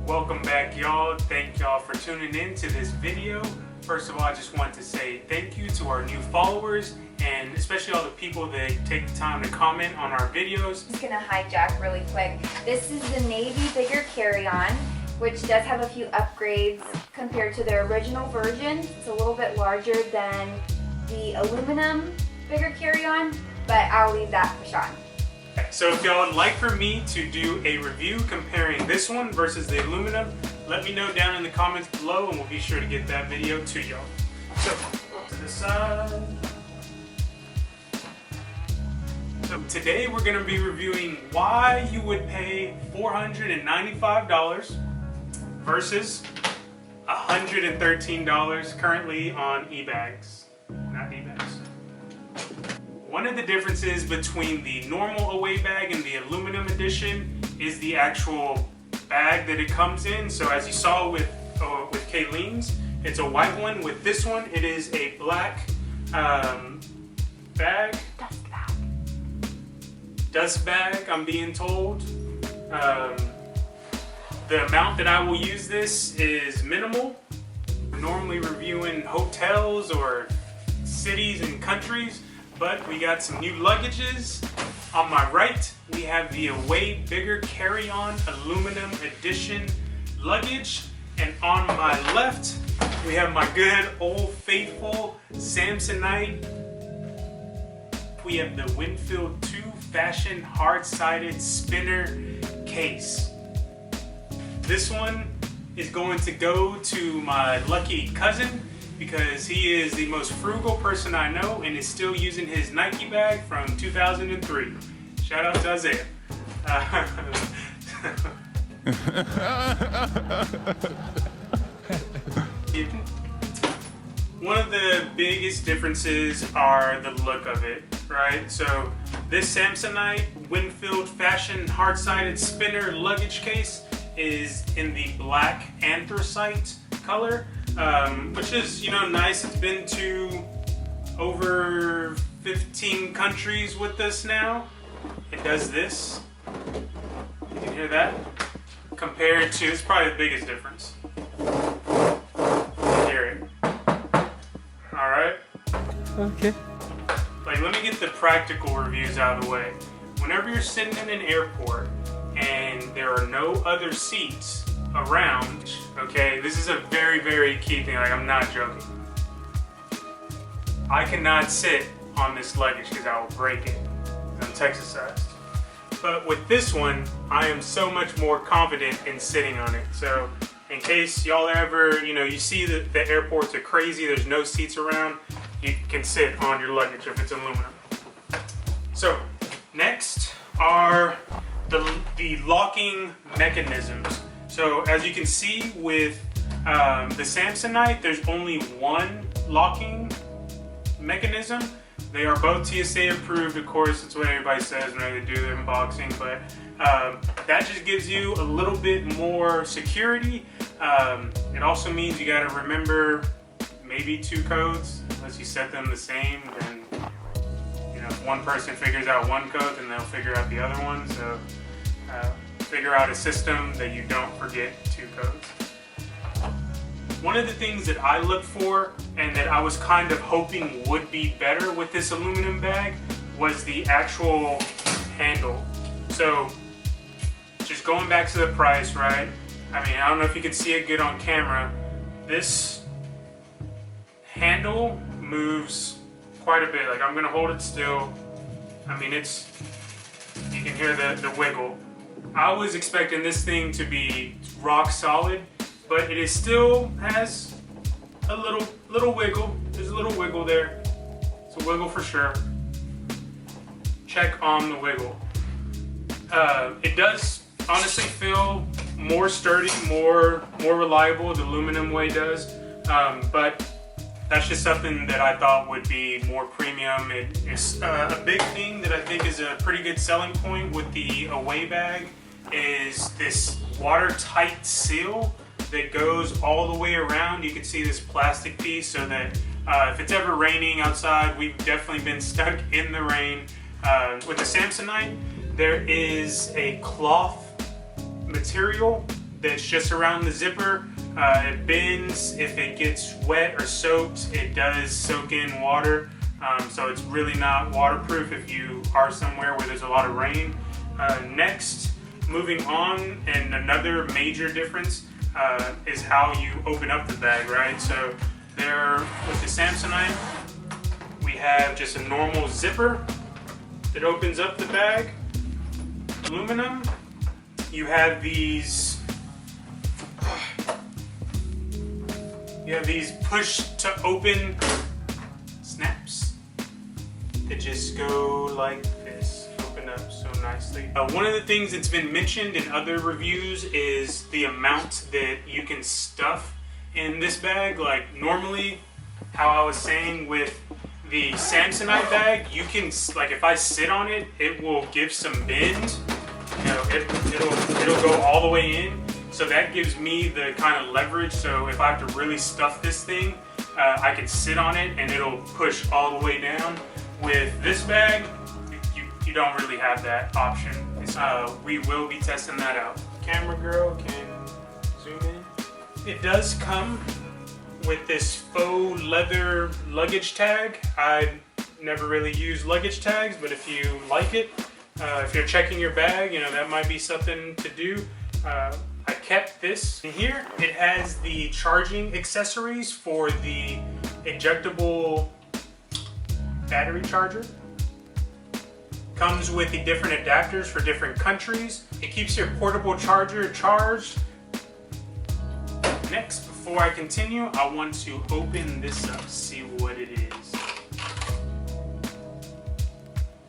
Welcome back, y'all. Thank y'all for tuning in to this video. First of all, I just want to say thank you to our new followers and especially all the people that take the time to comment on our videos. I'm just gonna hijack really quick. This is the navy bigger carry-on, which does have a few upgrades compared to their original version. It's a little bit larger than the aluminum bigger carry-on, but I'll leave that for Sean. So if y'all would like for me to do a review comparing this one versus the aluminum, let me know down in the comments below and we'll be sure to get that video to y'all. So, to the side. So today we're going to be reviewing why you would pay $495 versus $113 currently on eBags. Not eBags. One of the differences between the normal away bag and the aluminum edition is the actual bag that it comes in. So as you saw with Kayleen's, it's a white one. With this one, it is a black bag. Dust bag, I'm being told. The amount that I will use this is minimal. We're normally reviewing hotels or cities and countries, but we got some new luggages. On my right, we have the Away Bigger Carry-On Aluminum Edition luggage. And on my left, we have my good old faithful SAMSONITE. We have the Winfield 2 Fashion Hard-Sided Spinner Case. This one is going to go to my lucky cousin because he is the most frugal person I know and is still using his Nike bag from 2003. Shout out to Isaiah. One of the biggest differences are the look of it, right? So this Samsonite Winfield Fashion Hard-Sided Spinner luggage case is in the black anthracite color, which is, you know, nice. It's been to over 15 countries with us now. It does this. You can hear that. Compared to, it's probably the biggest difference. You hear it. Alright? Okay. Like, let me get the practical reviews out of the way. Whenever you're sitting in an airport and there are no other seats around, okay, this is a very, very key thing. Like, I'm not joking. I cannot sit on this luggage because I will break it. I'm Texas-sized. But with this one, I am so much more confident in sitting on it. So in case y'all ever, you see that the airports are crazy, there's no seats around, you can sit on your luggage if it's aluminum. So next are the locking mechanisms. So as you can see with the Samsonite, there's only one locking mechanism. They are both TSA approved, of course. That's what everybody says whenever they do their unboxing, but that just gives you a little bit more security. It also means you gotta remember maybe 2 codes. Unless you set them the same, then if one person figures out one code, then they'll figure out the other one. So figure out a system that you don't forget 2 codes. One of the things that I look for and that I was kind of hoping would be better with this aluminum bag was the actual handle. So just going back to the price, right? I mean, I don't know if you can see it good on camera. This handle moves quite a bit. Like, I'm gonna hold it still. I mean, you can hear the wiggle. I was expecting this thing to be rock solid, but it still has a little wiggle. There's a little wiggle there. It's a wiggle for sure. Check on the wiggle. It does honestly feel more sturdy, more reliable. The aluminum way does, but that's just something that I thought would be more premium. It's a big thing that I think is a pretty good selling point with the Away bag is this watertight seal that goes all the way around. You can see this plastic piece so that if it's ever raining outside, we've definitely been stuck in the rain. With the Samsonite, there is a cloth material that's just around the zipper. It bends. If it gets wet or soaked, it does soak in water. So it's really not waterproof if you are somewhere where there's a lot of rain. Next, moving on, and another major difference is how you open up the bag, right? So there, with the SAMSONITE, we have just a normal zipper that opens up the bag. Aluminum, you have these push to open snaps that just go like this, open up so nicely. One of the things that's been mentioned in other reviews is the amount that you can stuff in this bag. Like normally, how I was saying with the SAMSONITE bag, you can, like if I sit on it, it will give some bend. You know, it'll go all the way in. So that gives me the kind of leverage. So if I have to really stuff this thing, I can sit on it and it'll push all the way down. With this bag, you don't really have that option. We will be testing that out. Camera girl can zoom in. It does come with this faux leather luggage tag. I never really use luggage tags, but if you like it, if you're checking your bag, you know, that might be something to do. I kept this. In here, it has the charging accessories for the ejectable battery charger. Comes with the different adapters for different countries. It keeps your portable charger charged. Next, before I continue, I want to open this up, see what it is.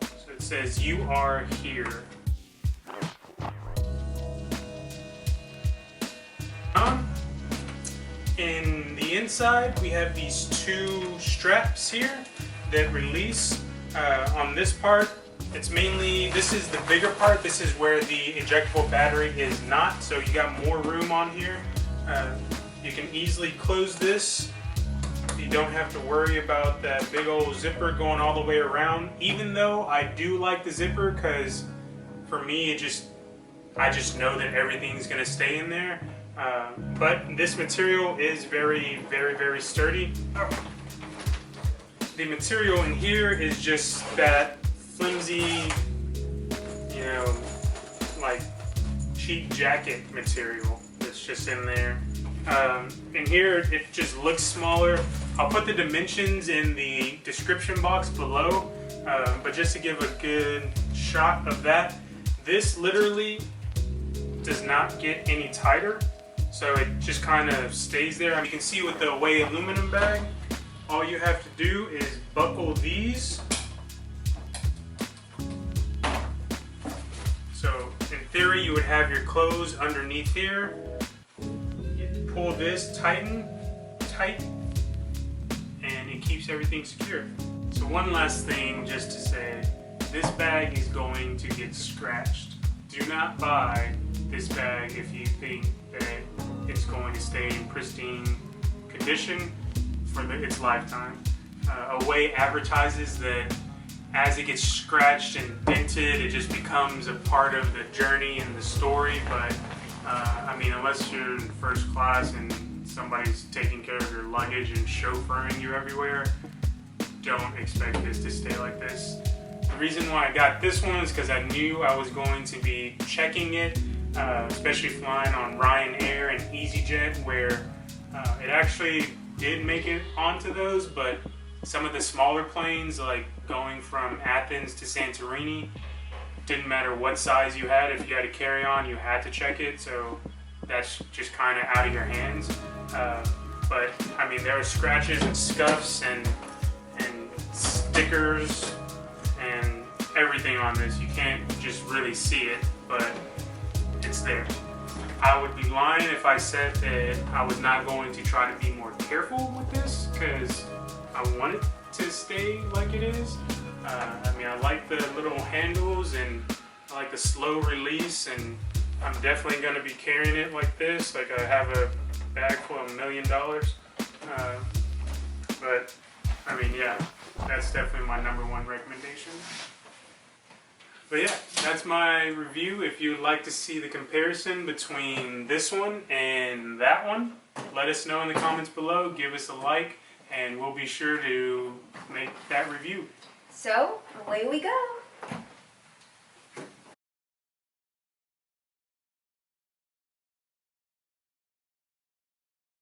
So it says, "You are here." In the inside, we have these two straps here that release. On this part, it's mainly, this is the bigger part. This is where the ejectable battery is not, so you got more room on here. You can easily close this. You don't have to worry about that big old zipper going all the way around, even though I do like the zipper, because for me, I just know that everything's gonna stay in there. But this material is very, very, very sturdy. The material in here is just that flimsy, you know, like cheap jacket material that's just in there. In here, it just looks smaller. I'll put the dimensions in the description box below, but just to give a good shot of that, this literally does not get any tighter. So it just kind of stays there. I mean, you can see with the Away aluminum bag, all you have to do is buckle these. So in theory, you would have your clothes underneath here. You pull this tight, and it keeps everything secure. So one last thing just to say, this bag is going to get scratched. Do not buy this bag if you think that it's going to stay in pristine condition for its lifetime. Away advertises that as it gets scratched and dented, it just becomes a part of the journey and the story, but I mean, unless you're in first class and somebody's taking care of your luggage and chauffeuring you everywhere, don't expect this to stay like this. The reason why I got this one is because I knew I was going to be checking it, especially flying on Ryanair and EasyJet, where it actually did make it onto those, but some of the smaller planes, like going from Athens to Santorini, didn't matter what size you had. If you had a carry-on, you had to check it, so that's just kind of out of your hands. But I mean, there are scratches and scuffs and stickers and everything on this. You can't just really see it, but it's there. I would be lying if I said that I was not going to try to be more careful with this, because I want it to stay like it is. I mean, I like the little handles and I like the slow release, and I'm definitely going to be carrying it like this, like I have a bag full of $1 million. But I mean, yeah, that's definitely my #1 recommendation. But yeah, that's my review. If you'd like to see the comparison between this one and that one, let us know in the comments below. Give us a like, and we'll be sure to make that review. So, away we go.